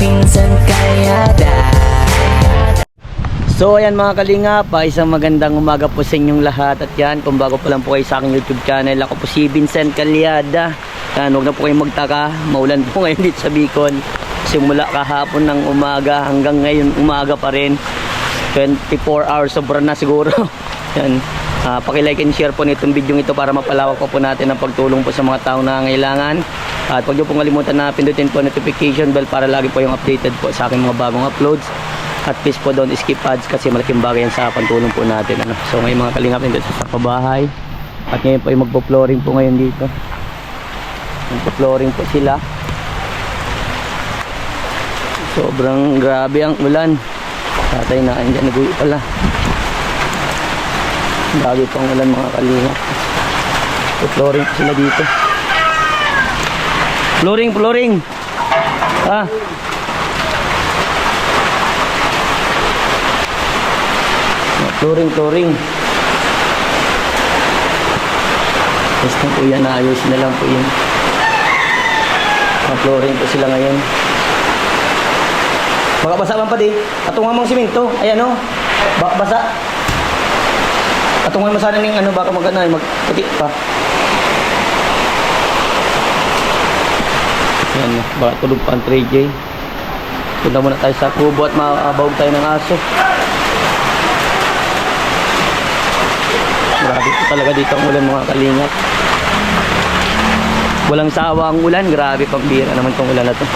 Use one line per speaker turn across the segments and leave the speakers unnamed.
Pinsan Kalyada.
So ayan mga kalingap, isang magandang umaga po sa inyong lahat. At yan, kung bago pa lang po kayo sa aking YouTube channel, ako po si Vincent Kalyada. Yan, huwag na po kayong magtaka, maulan po ngayon dito sa Bicol. Simula kahapon ng umaga hanggang ngayon umaga pa rin. 24 hours, sobra na siguro. Yan, paki-like and share po nitong video ito para mapalawak po natin ang pagtulong po sa mga taong nangangailangan. At huwag niyo pong kalimutan na pindutin po notification bell para lagi po yung updated po sa aking mga bagong uploads. At please po don't skip ads kasi malaking bagay yan sa pantulong po natin. So ngayon mga kalingap nito sa pabahay. At ngayon po yung magpo-flooring po ngayon dito. Magpo-flooring po sila. Sobrang grabe ang ulan. Tatay na andyan naguyo pala. Grabe pang ulan mga kalingap. Magpo-flooring po sila dito. Flooring. Flooring. Basta po yan, naayusin na lang po yun. Flooring po sila ngayon. Baka basa man pa di. Atungan mong simento. Ayan o. Baka basa. Atungan mo sana ng ano, baka magputi pa. Ayan, baka tulog pa ang 3J. Punta muna tayo sa kubo at maabawag tayo ng aso. Grabe po talaga dito ang ulan mga kalingap. Walang sawa ang ulan. Grabe pang bira naman tong ulan na to.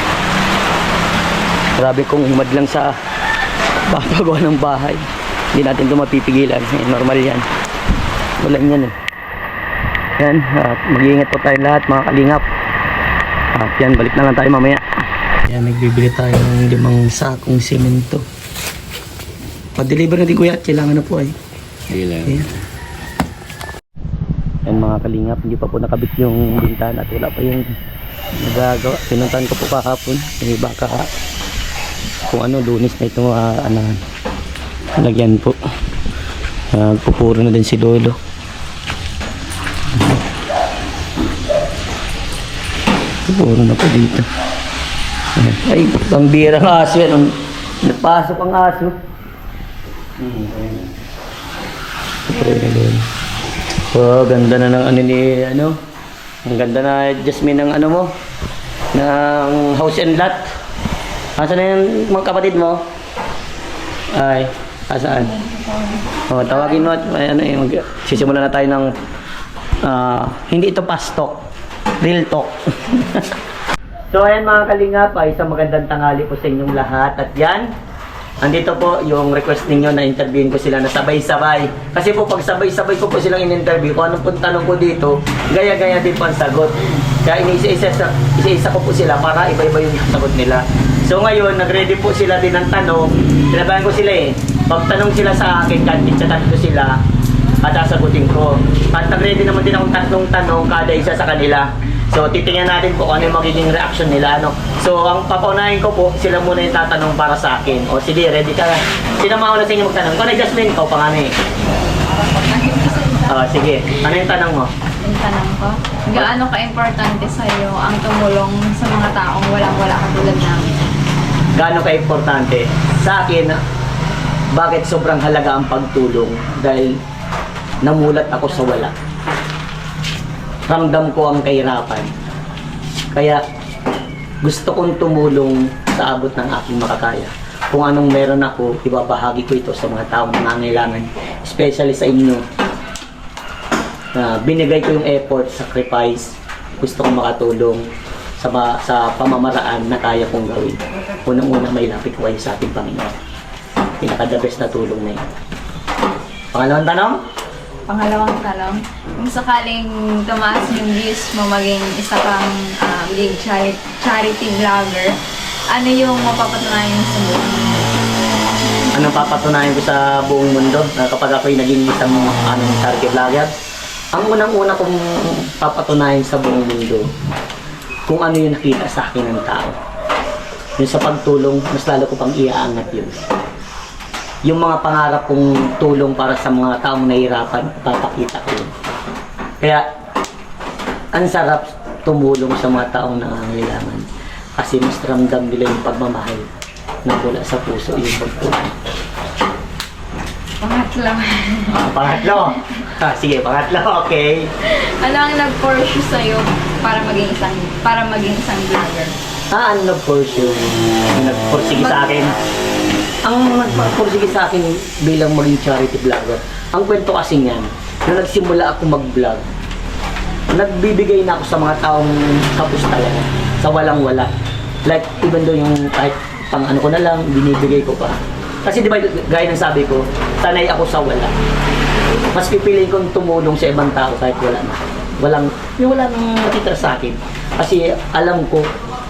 Grabe kung humad lang sa papagawa ng bahay. Hindi natin ito mapipigilan. Normal yan. Ulan yan eh. Yan. At mag-iingat po tayo lahat mga kalingap. At yan, balik na lang tayo mamaya. Yan, nagbibili tayo ng 5 sakong semento. Pa-deliver na din kuya. Kailangan na po ay. Ayan. Yan mga kalingap, hindi pa po nakabit yung bintana at wala pa yung nagagawa. Pinuntahan ko po kahapon, baka kung ano, Lunes na ito lagyan po. Pupuro na din si Lolo. Pupuro na po dito. Ay, pambira ng aso yan. Napasok ang aso. Pupuro na Lolo. Oh, ganda na ng ano ni ang ganda na Jasmine ng ano mo ng house and lot. Asan na yung mga kapatid mo? Ay, asaan? Oh, tawagin mo at sisimulan na tayo ng hindi ito fast talk, real talk. So ayan mga kalingap, isang magandang tanghali po sa inyong lahat. At yan, andito po yung request ninyo na interviewin ko sila na sabay-sabay. Kasi po pag sabay-sabay ko po silang in-interview, kung anong pong tanong ko dito, gaya-gaya din po ang sagot. Kaya isa-isa ko po sila para iba-iba yung sagot nila. So ngayon, nag-ready po sila din ng tanong. Sinabahan ko sila eh. Pagtanong sila sa akin, chat ko sila at sasagutin ko. At nag-ready naman din akong 3 tanong kada isa sa kanila. So, titingnan natin po kung ano yung magiging reaction nila. So, ang papaunahin ko po, sila muna yung tatanong para sa akin. O, sige, ready ka. Sino mauna sa inyo magtanong? Kung na Jasmine, ikaw pa nga na eh. Sige. Ano yung tanong mo?
Yung tanong ko, gaano ka-importante sa'yo ang tumulong sa mga taong walang-wala katulad namin?
Gaano ka-importante? Sa akin, bakit sobrang halaga ang pagtulong? Dahil namulat ako sa wala. Ramdam ko ang kahirapan. Kaya gusto kong tumulong sa abot ng aking makakaya. Kung anong meron ako, ibabahagi ko ito sa mga taong nangangailangan. Especially sa inyo. Binigay ko yung effort, sacrifice. Gusto kong makatulong sa pamamaraan na kaya kong gawin. Unang-una may lapit ko kayo sa ating Panginoon. Pinaka-the best na tulong na yun. Pangalawang tanong?
Pangalawang tanong, kung sakaling tumaas yung views mo maging isa kang big charity vlogger, ano yung mapapatunayan sa buong mundo?
Anong papatunayan ko sa buong mundo na kapag ako'y naging isang charity vlogger? Ang unang-una kong papatunayan sa buong mundo, kung ano yung nakita sa akin ng tao. Yung sa pagtulong, mas lalo ko pang iaangat yun. Yung mga pangarap kong tulong para sa mga taong nahihirapan, papakita ko yun. Kaya, ang sarap tumulong sa mga taong nangangailangan. Kasi mas ramdam nila yung pagmamahal na mula sa puso yung pagtulong.
Pangatlo.
Pangatlo. Sige, pangatlo, okay.
Ano ang nag-pursue sa'yo para maging isang vlogger?
Ano nag-pursue? Nag-pursige sa akin? Ang nag-pursige sa akin bilang maging charity vlogger, ang kwento kasi niyan, nung nagsimula ako mag-vlog, nagbibigay na ako sa mga taong kapos talaga, sa walang-wala. Like, even though yung kahit pang ano ko na lang, binibigay ko pa. Kasi di ba, gaya ng sabi ko, sanay ako sa wala. Mas pipiliin kong tumulong sa ibang tao kahit wala na. Wala nang natitira sa akin. Kasi alam ko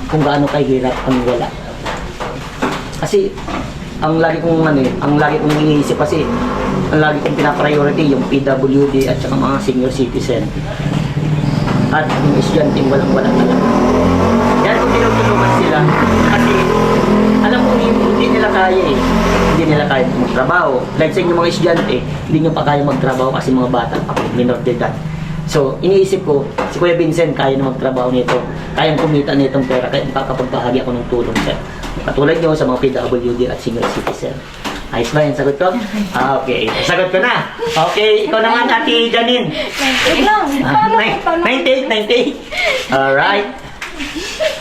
kung gaano kahirap ang wala. Kasi ang lagi kong iniisip kasi, ang lagi kong pinapriority yung PWD at saka mga senior citizen. At yung estudyante walang-wala talaga. Kaya kung tinutulungan sila, kasi alam ko hindi nila kaya eh. Hindi nila kaya magtrabaho. Like sa inyo mga estudyante, hindi nyo pa kaya magtrabaho kasi mga bata pa, minor de edad. So, iniisip ko, si Kuya Vincent kaya na magtrabaho nito, kayang kumita nitong pera, kaya makakapagbahagi ako ng tulong sa katulad nyo sa mga PWD at senior citizen. Ayos ba yung sagot ko? Okay. Sagot ko na. Okay, ikaw naman, Ate Janine.
98 lang.
98. Alright.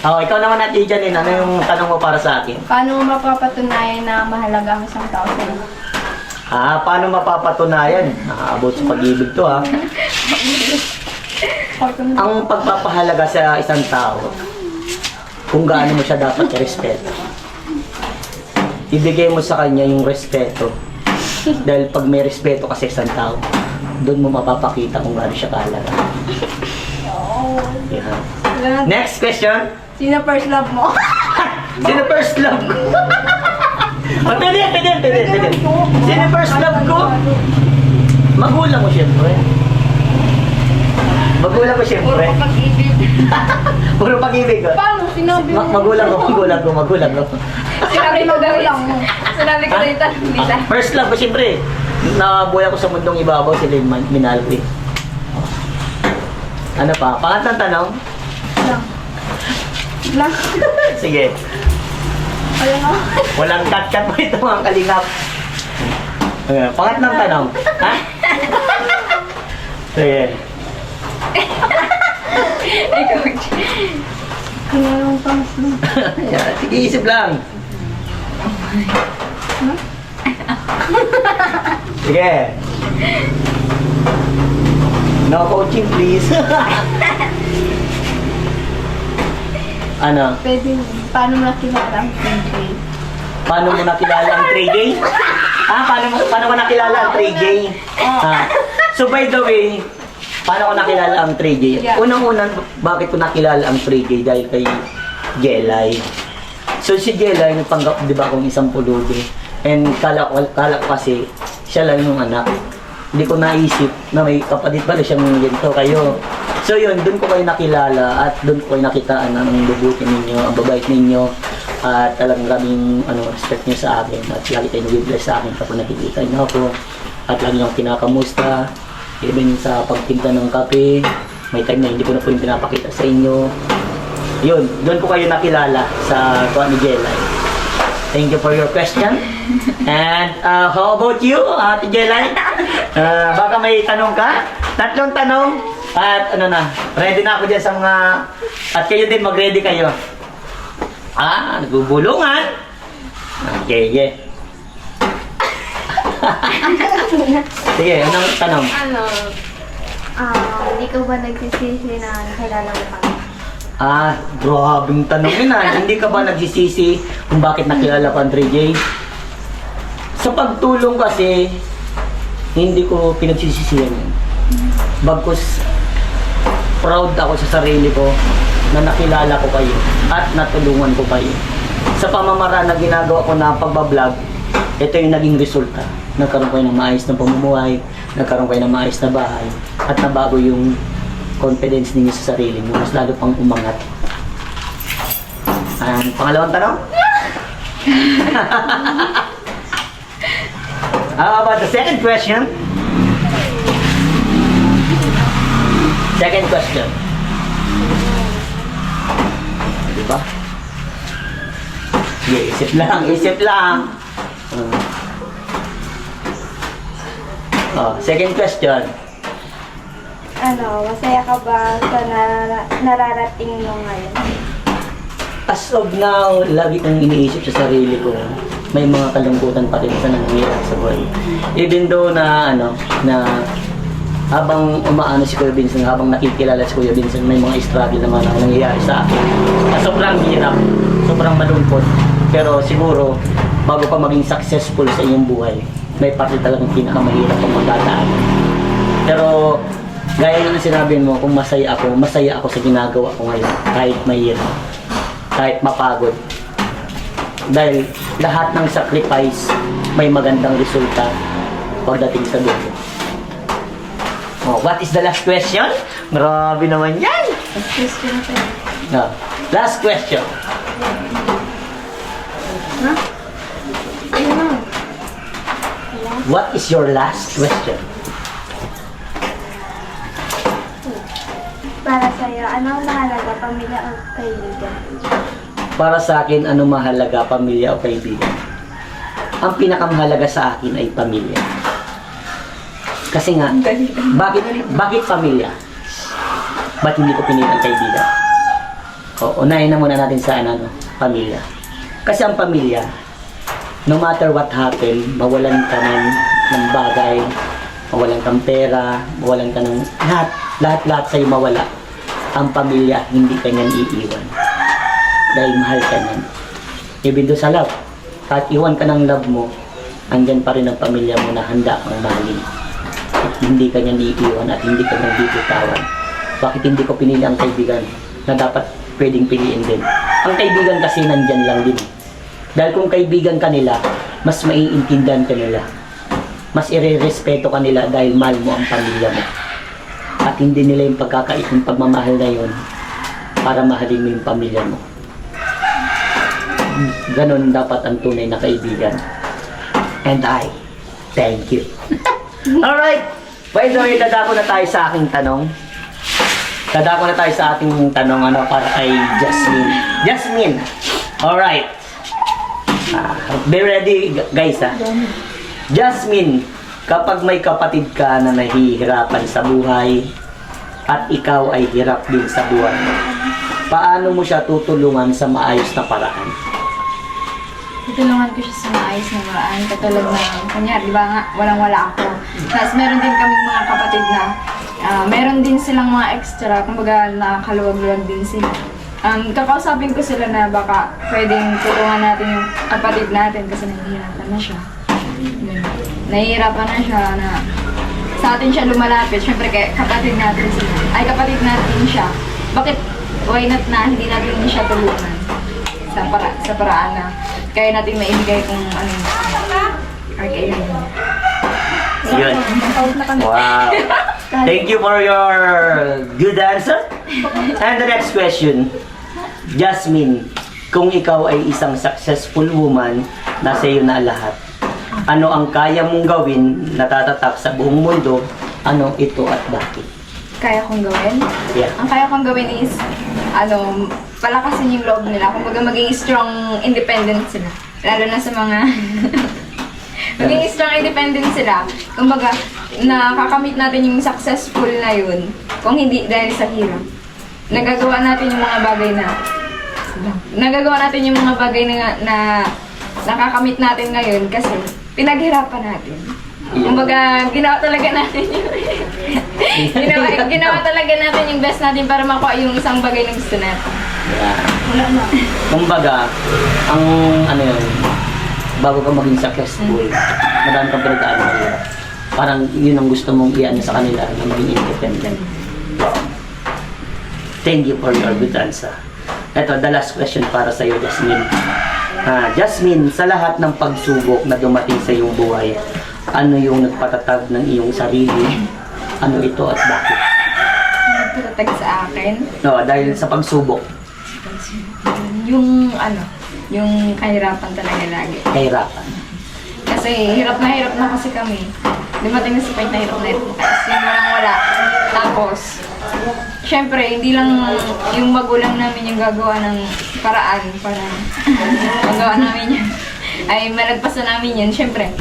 Ikaw naman, Ate Janine, ano yung tanong mo para sa akin?
Paano mo mapapatunayan na mahalaga ang isang tao sa'yo?
Paano mapapatunayan? About sa pag-ibig to, ha? Ang pagpapahalaga sa isang tao, kung gaano mo siya dapat i-respeto. Ibigay mo sa kanya yung respeto. Dahil pag may respeto kasi sa isang tao, doon mo mapapakita kung gaano siya kahalaga. Yeah. Next question.
Sino first love mo?
Sino first love ko? Pwede. Sino first love ko? Magulang mo siyempre.
Puro pag-ibig.
Puro pag-ibig ko.
Paano? Sinabi mo?
Magulang ko.
Sinabi mo magulang mo. Sinabi ko dito.
First love ko siyempre. Nabuhay ako sa mundong ibabaw, sila yung minahal ko eh. Ano pa? Pangatlong tanong?
Lang.
Sige.
Wala nga.
Walang cut-cut mo ito mga kalingap. Pangatlong tanong. Ha? Sige.
Ikaw. Kinalong pang
Sige, isip lang. Sige. No coaching, please. Ano?
Pwede. Paano mo nakilala ang friend?
Paano mo nakilala ang 3J? Paano mo nakilala ang 3J? So by the way, paano ko nakilala ang 3J?
Yeah.
Unang-unang, bakit ko nakilala ang 3J? Dahil kay Jelay. So si Jelay, nagpanggap, di ba, akong isang pulubi. And kala ko kasi, siya lang yung anak. Hindi ko naisip na may kapatid pala siyang ganito kayo. So yun, doon ko kayo nakilala at doon ko kayo nakitaan ang bubuti ninyo, ang babait ninyo. At talagang maraming respect niyo sa akin. At lagi kayo nag-bless sa akin kapag nakikita niyo ako. At lagi niyo kinakamusta. Even sa pagtinta ng kape, may time na hindi ko na po yung pinapakita sa inyo. Yun, doon ko kayo nakilala sa Tuan ni Jelay. Thank you for your question. And how about you, Ate Jelay? Baka may tanong ka? Tatlong tanong. At ready na ako dyan sa mga... At kayo din, mag-ready kayo. Nagbubulungan. Okay. Sige, anong tanong?
Hindi ka ba nagsisisi na nakilala mo kami?
Grabing tanong yun Hindi ka ba nagsisisi kung bakit nakilala ko ang 3J? Sa pagtulong kasi, hindi ko pinagsisisihan yun. Bagkus, proud ako sa sarili ko na nakilala ko kayo at natulungan ko kayo. Sa pamamaraan na ginagawa ko na pagbablog, ito yung naging resulta. Nagkaroon kayo ng maayos na pamumuhay, nagkaroon kayo ng maayos na bahay, at nabago yung confidence ninyo sa sarili mo, mas lalo pang umangat. And pangalawang tanong? How about the second question? Second question. Diba? Sige, isip lang, isip lang. Second question.
Masaya ka ba sa nararating mo ngayon?
As of now, lagi kong iniisip sa sarili ko, may mga kalungkutan pa rin sa nangyayari sa buhay. Even though na, habang umaano si Kuya Vincent, habang nakikilala si Kuya Vincent, may mga struggle naman ang nangyayari sa akin. Na sobrang hirap, sobrang malungkot. Pero siguro, bago ka maging successful sa iyong buhay, may parte talagang pinakamahirap ang magdadaan. Pero, gaya ng sinabi mo, kung masaya ako sa ginagawa ko ngayon, kahit mahirap, kahit mapagod. Dahil lahat ng sacrifice, may magandang resulta pagdating sa dulo. What is the last question? Grabe naman yan!
Last question na tayo.
Last question. What is your last question?
Para sa'yo, ano ang mahalaga, pamilya o kaibigan?
Para sa akin, ano mahalaga, pamilya o kaibigan? Ang pinakamahalaga sa akin ay pamilya. Kasi nga, bakit pamilya? Ba't hindi ko pinili ang kaibigan? Unahin na muna natin sa pamilya. Kasi ang pamilya, no matter what happen, mawalan ka ng bagay, mawalan kang pera, mawalan ka ng lahat sa'yo mawala. Ang pamilya, hindi ka niyan iiwan. Dahil mahal ka niyan. Even do sa love, kahit iwan ka ng love mo, andyan pa rin ang pamilya mo na handa kang mahalin. At hindi ka niyan iiwan at hindi ka niyan bibitawan. Bakit hindi ko pinili ang kaibigan na dapat pwedeng piliin din? Ang kaibigan kasi nandyan lang din. Dahil kung kaibigan ka nila, mas maiintindihan ka nila. Mas irerespeto ka nila dahil mahal mo ang pamilya mo. At hindi nila yung pagmamahal na yun para mahalin mo yung pamilya mo. Ganon dapat ang tunay na kaibigan. And I thank you. Alright! By the way, dadako na tayo sa aking tanong. Dadako na tayo sa ating tanong para kay Jasmine. Jasmine! Alright. Be ready guys Jasmine, kapag may kapatid ka na nahihirapan sa buhay at ikaw ay hirap din sa buhay mo, paano mo siya tutulungan sa maayos na paraan?
Tutulungan ko siya sa maayos na paraan. Katulad na, kunyari, di ba nga, walang-wala ako. Tapos meron din kaming mga kapatid na meron din silang mga extra, kumbaga nakakaluwag-luwag din sila. Kakausapin ko sila na baka pwedeng tulungan natin yung kapatid natin kasi nahihirapan na siya. Nahihirapan na siya na sa atin siya lumalapit. Siyempre kapatid natin siya. Bakit why not na hindi natin siya tulungan sa paraan na kaya natin maibigay kung ano or kailangan.
Yun. Wow. Thank you for your good answer. And the next question, Jasmine, kung ikaw ay isang successful woman, nasa iyo na lahat, ano ang kaya mong gawin na tatatak sa buong mundo? Ano ito at bakit?
Kaya kong gawin?
Yeah.
Ang kaya kong gawin is, palakasin yung loob nila. Kumbaga maging strong, independent sila. Lalo na sa mga... maging strong, independent sila. Kumbaga, nakakamit natin yung successful na yun. Kung hindi dahil sa hirap. Nagagawa natin yung mga bagay na nakakamit natin ngayon kasi pinaghirapan natin. Kumbaga, ginawa talaga natin yung best natin para makuha yung isang bagay na gusto natin.
Yeah. Kumbaga, ang bago ka maging successful, marami kang pinagdaanan nila. Parang yun ang gusto mong iyan sa kanila na maging independent. Thank you for your good answer. Ito, the last question para sa iyo, Jasmine. Jasmine, sa lahat ng pagsubok na dumating sa iyong buhay, ano yung nagpatatag ng iyong sarili? Ano ito at bakit?
Nagpatatag sa akin?
No, dahil sa pagsubok.
Yung kahirapan talaga lagi.
Kahirapan.
Kasi hirap na kasi kami. Dumating na sa point na hirap na kasi yung walang wala. Tapos, syempre, hindi lang yung magulang namin yung gagawa ng paraan para magawa namin yun. Ay, malagpasan namin yun. Syempre,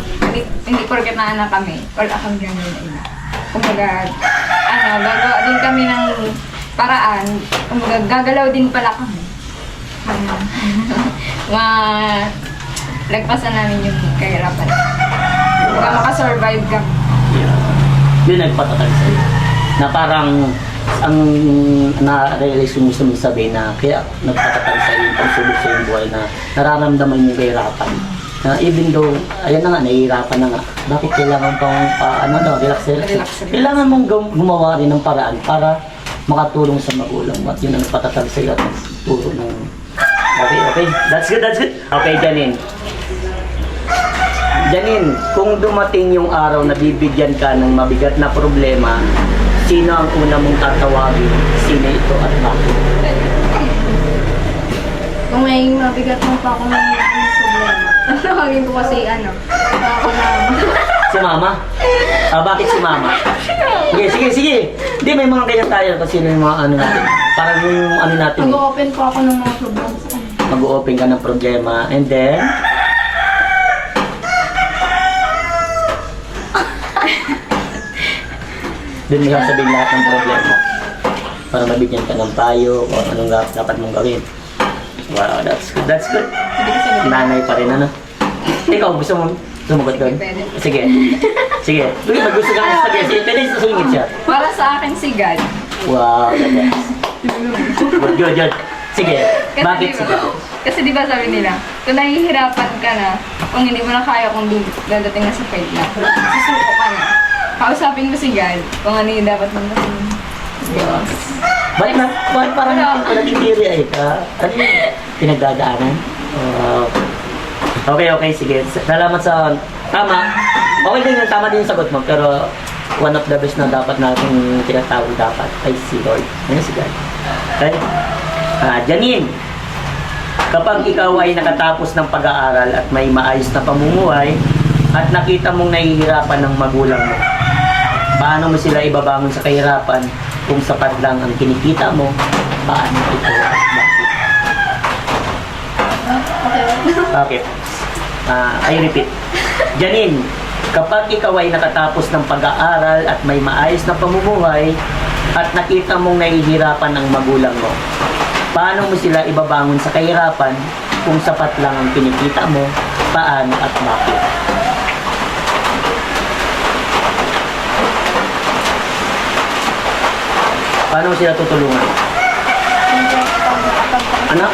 hindi porket na anak kami, wala kami gano'n na iba. Kumbaga, gagawa din kami ng paraan. Kumbaga, gagalaw din pala kami. Lagpasan namin yung kahirapan. Kumbaga, makasurvive kami.
Yeah. Yun nagpatatag sa'yo. Na parang ang na-realize mo gusto mong sabihin na kaya nagpatatag sa'yo yung pagsubok sa iyong buhay na nararamdaman yung kahirapan. Na even though, ayan na nga, nahihirapan na nga. Bakit kailangan pang relax. Kailangan mong gumawa rin ng paraan para makatulong sa magulang mo. At yun ang nagpatatag sa'yo at turo ng... Okay. That's good. Okay, Janine. Janine, kung dumating yung araw na bibigyan ka ng mabigat na problema, sino ang una mong tatawagin? Sino ito at bakit?
Kung may mabigat mo pa ako ng problema. Tawagin ko kasi ako na.
Si Mama? Bakit si Mama? Sige. Hindi, may mga ganyan tayo kasi sino yung mga natin. Parang yung natin.
Mag-open po ako ng mga problema sa kanya.
Mag-open ka ng problema and then... Doon mo sasabihin lahat ng problema para mabigyan ka ng payo o anong dapat mong gawin. Wow, that's good. Nanay pa rin, Ikaw, gusto mong sumagot doon? Sige. Uy, mag-gusto ka ng sabi. Pwede sasungit siya.
Para sa akin si God.
Wow, the best. Good. Sige, bakit
diba,
sige?
Kasi di ba sabi nila, kung nahihirapan ka na, kung hindi mo na kaya kung dadating na sa fight na, susuko ka na. Kausapin mo si God kung ano yung dapat mong gawin.
Bakit parang nagtitiri ay ka? Ano yung pinagdadaanan? Okay, sige. Salamat sa... Tama. Okay din yung tama din yung sagot mo. Pero one of the best na dapat natin tinatawag dapat ay si Lord. Ano si God? Okay? Janine, kapag ikaw ay nakatapos ng pag-aaral at may maayos na pamumuhay at nakita mong nahihirapan ng magulang mo, paano mo sila ibabangon sa kahirapan kung sapat lang ang kinikita mo? Paano ito at bakit? Okay. I repeat. Janine, kapag ikaw ay nakatapos ng pag-aaral at may maayos na pamumuhay at nakita mong nahihirapan ng magulang mo, paano mo sila ibabangon sa kahirapan kung sapat lang ang kinikita mo? Paano at bakit? Paano mo sila tutulungan? Anak?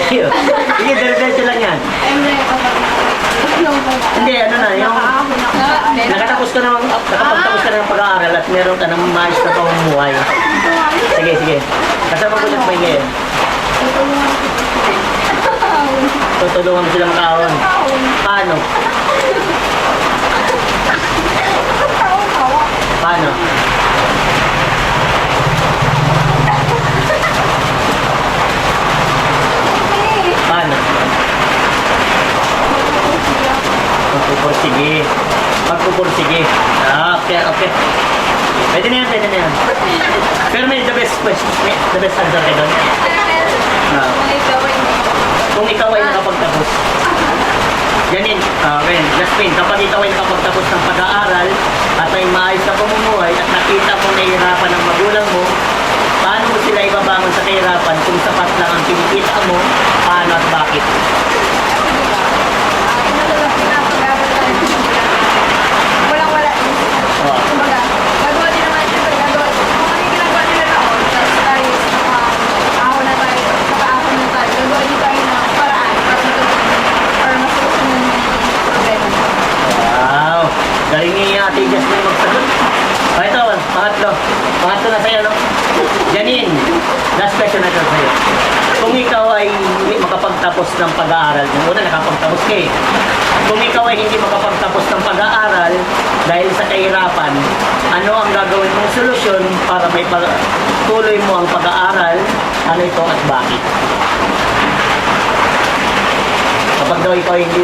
Sige, dire-diretso lang yan. Hindi, yung nakatapos ka ng pag-aaral at meron ka ng maayos na pamumuhay. Sige. Kasama ko siya ngayon. Tutulungan mo sila makahon. Paano? Paano? Magpupursige. Okay. Pwede na yan. Pero may the best answer ka doon. Kung ikaw ay nakapagtapos. Janine, Jasmine, kapag ikaw ay nakapagtapos ng pag-aaral at may maayos na pamumuhay at nakita mo nahihirapan ng magulang mo, paano mo sila ibabangon sa kahirapan kung sapat lang ang kinikita mo, paano at bakit?
Walang-wala. Kumbaga, gagawa din naman siya. Kung ano yung ginagawa nila noon, tapos tayo, nakaahon na tayo, gagawa din tayo ng paraan para masolusyonan yung problema.
Wow! Galing ni Ate Jasmine magsagot. Ito, pangatlo na sa'yo, no? Janine, last question na ito sa'yo. Kung ikaw ay makapagtapos ng pag-aaral, kung una nakapagtapos ka eh. Kung ikaw ay hindi makapagtapos ng pag-aaral dahil sa kahirapan, ano ang gagawin mong solusyon para may tuloy mo ang pag-aaral? Ano ito at bakit? Kapag daw ikaw hindi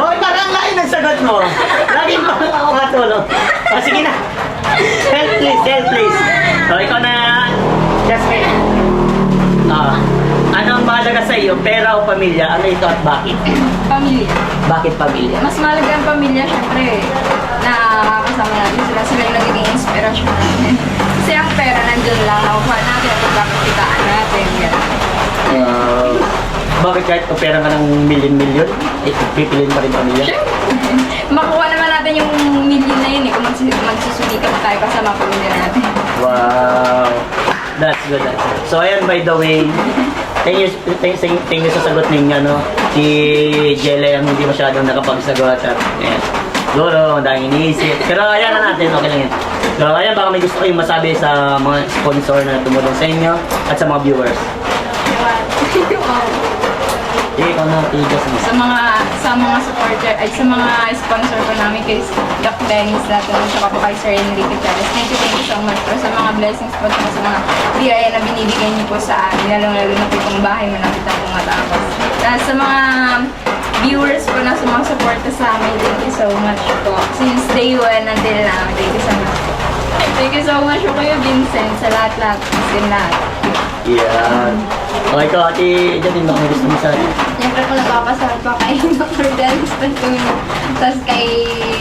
Hoy, parang lain ang sagot mo. Laging pa ako matulog. O, sige na. Help please, help please. So, ikaw na, Jasmine. Ano ang mahalaga sa iyo, pera o pamilya? Ano ito at bakit?
Pamilya.
Bakit pamilya?
Mas mahalaga ang pamilya, syempre. Nakakasama natin sila. Sila yung nagiging inspirasyon natin. Kasi ang pera nandyan lang. Nakukuha natin at pagkakitaan natin. Yan.
Bakit kahit kung pera ka ng milyon-milyon, pipiliin pa rin pamilya?
Makuha naman natin yung million na yun eh. Kung magsusulikat tayo kasama pamilya natin.
Wow! That's good. So, ayan, by the way, thank you sa sagot ninyo, no? Si Jelle ang hindi masyadong nakapagsagot at, ayan. Siguro, madaming iniisip. Pero ayan na natin, okay lang yan. So, ayan, baka may gusto kayong masabi sa mga sponsor na tumulong sa inyo at sa mga viewers. Sige, ikaw na, tigas mo.
Sa mga supporter, ay sa mga sponsor ko namin kay Doc Dennis natin at saka po kay Sir Enrique Chavez. Thank you so much po sa mga blessings po at sa mga biyaya na binibigay niyo po sa amin, lalong-lalo na po itong bahay malapit na pong matapos. Sa mga viewers po na sa mga suporta sa amin, thank you so much po. Since day one until now, thank you so much po. Thank you so much po kayo, Vincent, sa lahat-lahat. Kasi lahat.
Yan. Okay ka, Ate Janine, baka may gusto mo sa atin.
Siyempre po nagpapasalamat po kay Dr. Dennis Patuno. Tapos kay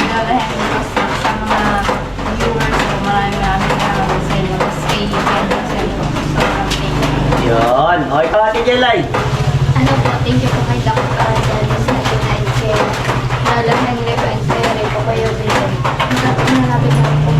Lola Henry po sa mga viewers po. Maraming salamat sa inyo. Tapos kay Pedro po. Sobrang thank you.
Yan. Okay ka, Ate Jelay.
Ano po, thank you po kay Dr. Dennis Patuno and kay Lola Henry po and kay Ray po kayo din. Malapit na po.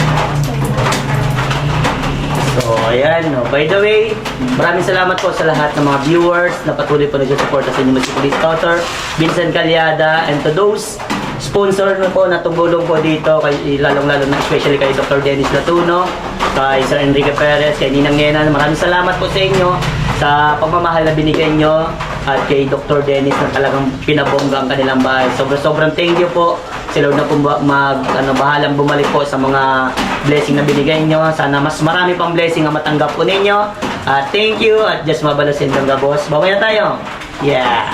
So, ayan. No. By the way, maraming salamat po sa lahat ng mga viewers na patuloy po nag-support sa inyo si Police Scouter, Vincent Calyada, and to those sponsor na po na tumulong po dito, kay, lalong-lalo na especially kay Dr. Dennis Latuno, kay Sir Enrique Perez, kay Ninang Nena. Maraming salamat po sa inyo sa pagmamahal na binigay nyo at kay Dr. Dennis na talagang pinabongga ang kanilang bahay. Sobrang thank you po. Sila na po bahalang bumalik po sa mga blessing na binigay nyo. Sana mas marami pang blessing ang matanggap po ninyo. Thank you at just mabalasin lang boss. Babaya tayo. Yeah.